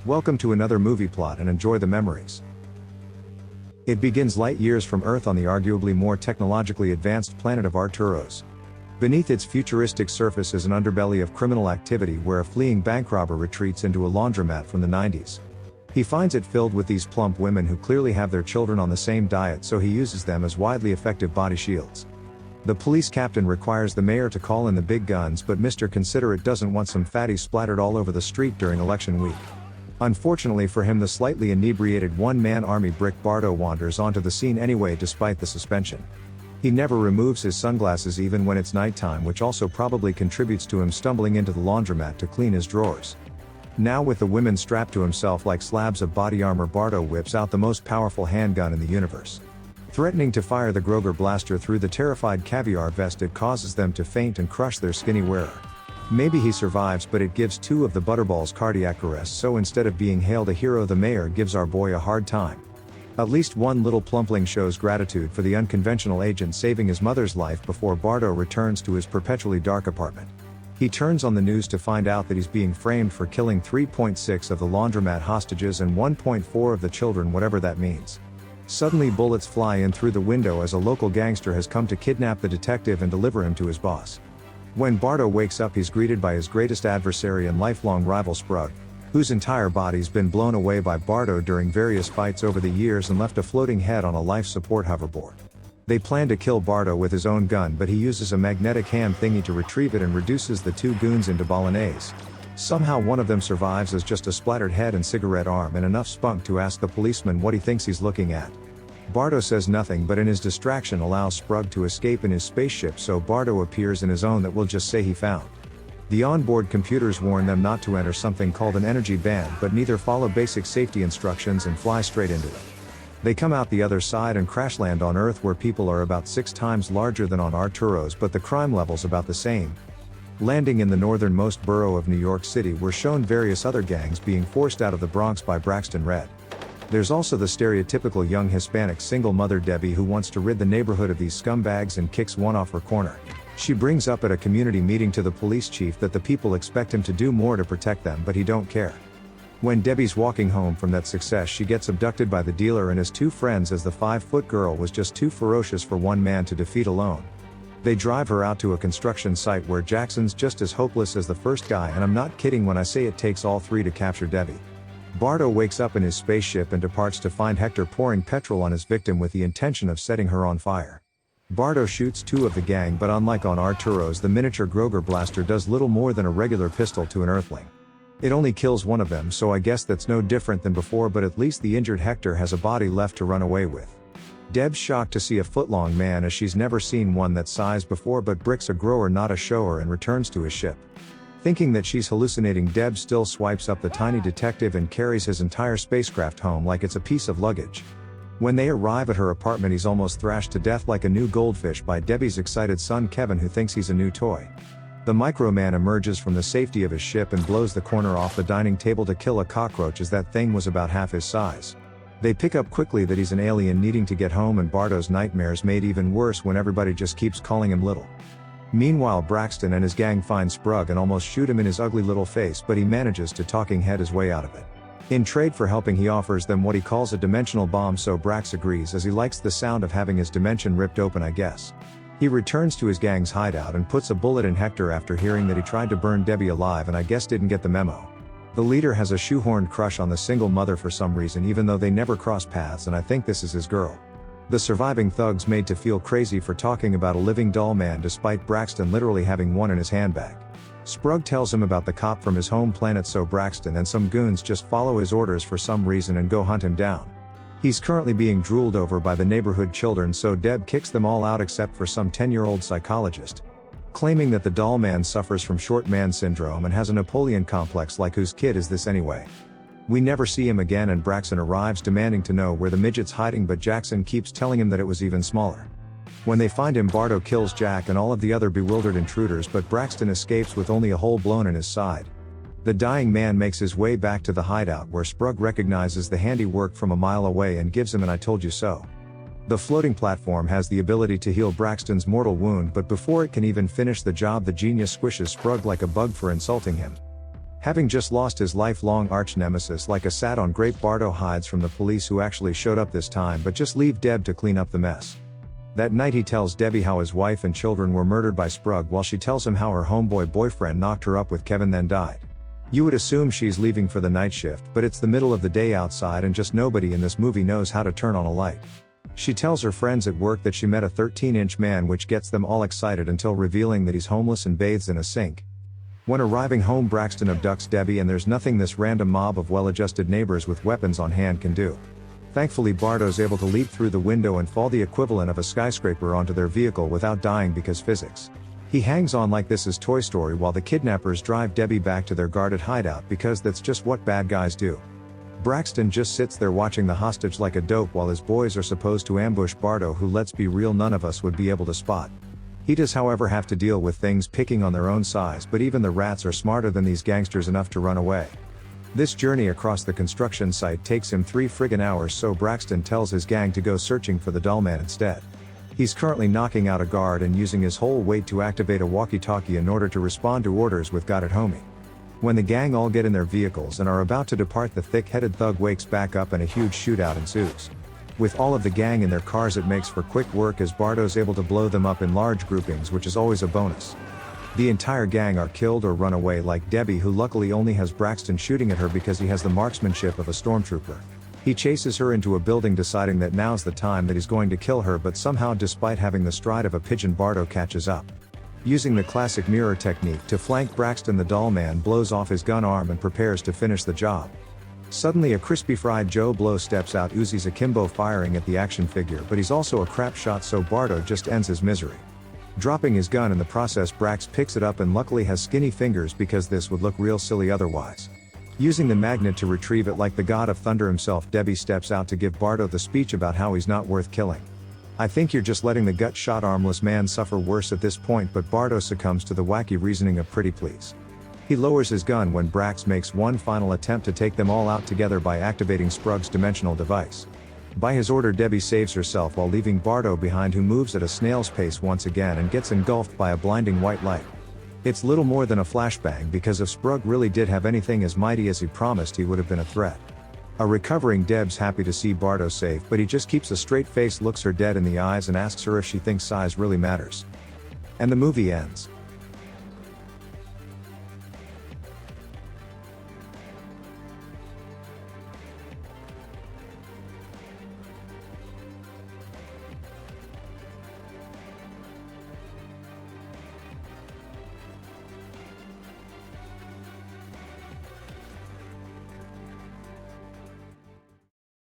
Welcome to another movie plot and enjoy the memories. It begins light years from Earth on the arguably more technologically advanced planet of Arturos. Beneath its futuristic surface is an underbelly of criminal activity where a fleeing bank robber retreats into a laundromat from the 90s. He finds it filled with these plump women who clearly have their children on the same diet, so he uses them as widely effective body shields. The police captain requires the mayor to call in the big guns, but Mr. Considerate doesn't want some fatties splattered all over the street during election week. Unfortunately for him, the slightly inebriated one-man army brick Bardo wanders onto the scene anyway despite the suspension. He never removes his sunglasses even when it's nighttime, which also probably contributes to him stumbling into the laundromat to clean his drawers. Now with the women strapped to himself like slabs of body armor, Bardo whips out the most powerful handgun in the universe. Threatening to fire the Groger blaster through the terrified caviar vest, it causes them to faint and crush their skinny wearer. Maybe he survives, but it gives two of the Butterballs cardiac arrest, so instead of being hailed a hero, the mayor gives our boy a hard time. At least one little plumpling shows gratitude for the unconventional agent saving his mother's life before Bardo returns to his perpetually dark apartment. He turns on the news to find out that he's being framed for killing 3.6 of the laundromat hostages and 1.4 of the children, whatever that means. Suddenly bullets fly in through the window as a local gangster has come to kidnap the detective and deliver him to his boss. When Bardo wakes up, he's greeted by his greatest adversary and lifelong rival Sprug, whose entire body's been blown away by Bardo during various fights over the years and left a floating head on a life support hoverboard. They plan to kill Bardo with his own gun, but he uses a magnetic ham thingy to retrieve it and reduces the two goons into bolognese. Somehow one of them survives as just a splattered head and cigarette arm and enough spunk to ask the policeman what he thinks he's looking at. Bardo says nothing, but in his distraction allows Sprug to escape in his spaceship, so Bardo appears in his own that we'll just say he found. The onboard computers warn them not to enter something called an energy band, but neither follow basic safety instructions and fly straight into it. They come out the other side and crash land on Earth, where people are about 6 times larger than on Arturos, but the crime level's about the same. Landing in the northernmost borough of New York City, we're shown various other gangs being forced out of the Bronx by Braxton Red. There's also the stereotypical young Hispanic single mother Debi, who wants to rid the neighborhood of these scumbags and kicks one off her corner. She brings up at a community meeting to the police chief that the people expect him to do more to protect them, but he don't care. When Debi's walking home from that success, she gets abducted by the dealer and his 2 friends, as the 5-foot girl was just too ferocious for one man to defeat alone. They drive her out to a construction site where Jackson's just as hopeless as the first guy, and I'm not kidding when I say it takes all 3 to capture Debi. Bardo wakes up in his spaceship and departs to find Hector pouring petrol on his victim with the intention of setting her on fire. Bardo shoots 2 of the gang, but unlike on Arturos, the miniature Groger blaster does little more than a regular pistol to an Earthling. It only kills one of them, so I guess that's no different than before, but at least the injured Hector has a body left to run away with. Deb's shocked to see a footlong man, as she's never seen one that size before, but Brick's a grower not a shower and returns to his ship. Thinking that she's hallucinating, Deb still swipes up the tiny detective and carries his entire spacecraft home like it's a piece of luggage. When they arrive at her apartment, he's almost thrashed to death like a new goldfish by Debi's excited son Kevin, who thinks he's a new toy. The Microman emerges from the safety of his ship and blows the corner off the dining table to kill a cockroach, as that thing was about half his size. They pick up quickly that he's an alien needing to get home, and Bardo's nightmares made even worse when everybody just keeps calling him little. Meanwhile, Braxton and his gang find Sprug and almost shoot him in his ugly little face, but he manages to talking head his way out of it. In trade for helping, he offers them what he calls a dimensional bomb, so Brax agrees, as he likes the sound of having his dimension ripped open, I guess. He returns to his gang's hideout and puts a bullet in Hector after hearing that he tried to burn Debi alive and I guess didn't get the memo. The leader has a shoehorned crush on the single mother for some reason, even though they never cross paths, and I think this is his girl. The surviving thug's made to feel crazy for talking about a living Dollman, despite Braxton literally having one in his handbag. Sprug tells him about the cop from his home planet, so Braxton and some goons just follow his orders for some reason and go hunt him down. He's currently being drooled over by the neighborhood children, so Deb kicks them all out except for some 10-year-old psychologist. Claiming that the Dollman suffers from short man syndrome and has a Napoleon complex, like whose kid is this anyway? We never see him again, and Braxton arrives demanding to know where the midget's hiding, but Jackson keeps telling him that it was even smaller. When they find him, Bardo kills Jack and all of the other bewildered intruders, but Braxton escapes with only a hole blown in his side. The dying man makes his way back to the hideout, where Sprug recognizes the handiwork from a mile away and gives him an "I told you so." The floating platform has the ability to heal Braxton's mortal wound, but before it can even finish the job, the genius squishes Sprug like a bug for insulting him. Having just lost his lifelong arch-nemesis like a sat on grape, Bardo hides from the police who actually showed up this time but just leave Deb to clean up the mess. That night he tells Debi how his wife and children were murdered by Sprug while she tells him how her homeboy boyfriend knocked her up with Kevin then died. You would assume she's leaving for the night shift, but it's the middle of the day outside and just nobody in this movie knows how to turn on a light. She tells her friends at work that she met a 13-inch man, which gets them all excited until revealing that he's homeless and bathes in a sink. When arriving home, Braxton abducts Debi and there's nothing this random mob of well-adjusted neighbors with weapons on hand can do. Thankfully, Bardo's able to leap through the window and fall the equivalent of a skyscraper onto their vehicle without dying because physics. He hangs on like this is Toy Story while the kidnappers drive Debi back to their guarded hideout because that's just what bad guys do. Braxton just sits there watching the hostage like a dope while his boys are supposed to ambush Bardo, who, let's be real, none of us would be able to spot. He does however have to deal with things picking on their own size, but even the rats are smarter than these gangsters enough to run away. This journey across the construction site takes him 3 friggin' hours, so Braxton tells his gang to go searching for the Dollman instead. He's currently knocking out a guard and using his whole weight to activate a walkie-talkie in order to respond to orders with "Got it, homie." When the gang all get in their vehicles and are about to depart, the thick-headed thug wakes back up and a huge shootout ensues. With all of the gang in their cars, it makes for quick work as Bardo's able to blow them up in large groupings, which is always a bonus. The entire gang are killed or run away, like Debi, who luckily only has Braxton shooting at her because he has the marksmanship of a stormtrooper. He chases her into a building, deciding that now's the time that he's going to kill her, but somehow, despite having the stride of a pigeon, Bardo catches up. Using the classic mirror technique to flank Braxton, the Dollman blows off his gun arm and prepares to finish the job. Suddenly a crispy fried Joe Blow steps out, Uzi's akimbo firing at the action figure, but he's also a crap shot, so Bardo just ends his misery. Dropping his gun in the process, Brax picks it up and luckily has skinny fingers because this would look real silly otherwise. Using the magnet to retrieve it like the god of thunder himself, Debi steps out to give Bardo the speech about how he's not worth killing. I think you're just letting the gut-shot armless man suffer worse at this point, but Bardo succumbs to the wacky reasoning of pretty please. He lowers his gun when Brax makes one final attempt to take them all out together by activating Sprug's dimensional device. By his order, Debi saves herself while leaving Bardo behind, who moves at a snail's pace once again and gets engulfed by a blinding white light. It's little more than a flashbang, because if Sprug really did have anything as mighty as he promised, he would have been a threat. A recovering Deb's happy to see Bardo safe, but he just keeps a straight face, looks her dead in the eyes and asks her if she thinks size really matters. And the movie ends.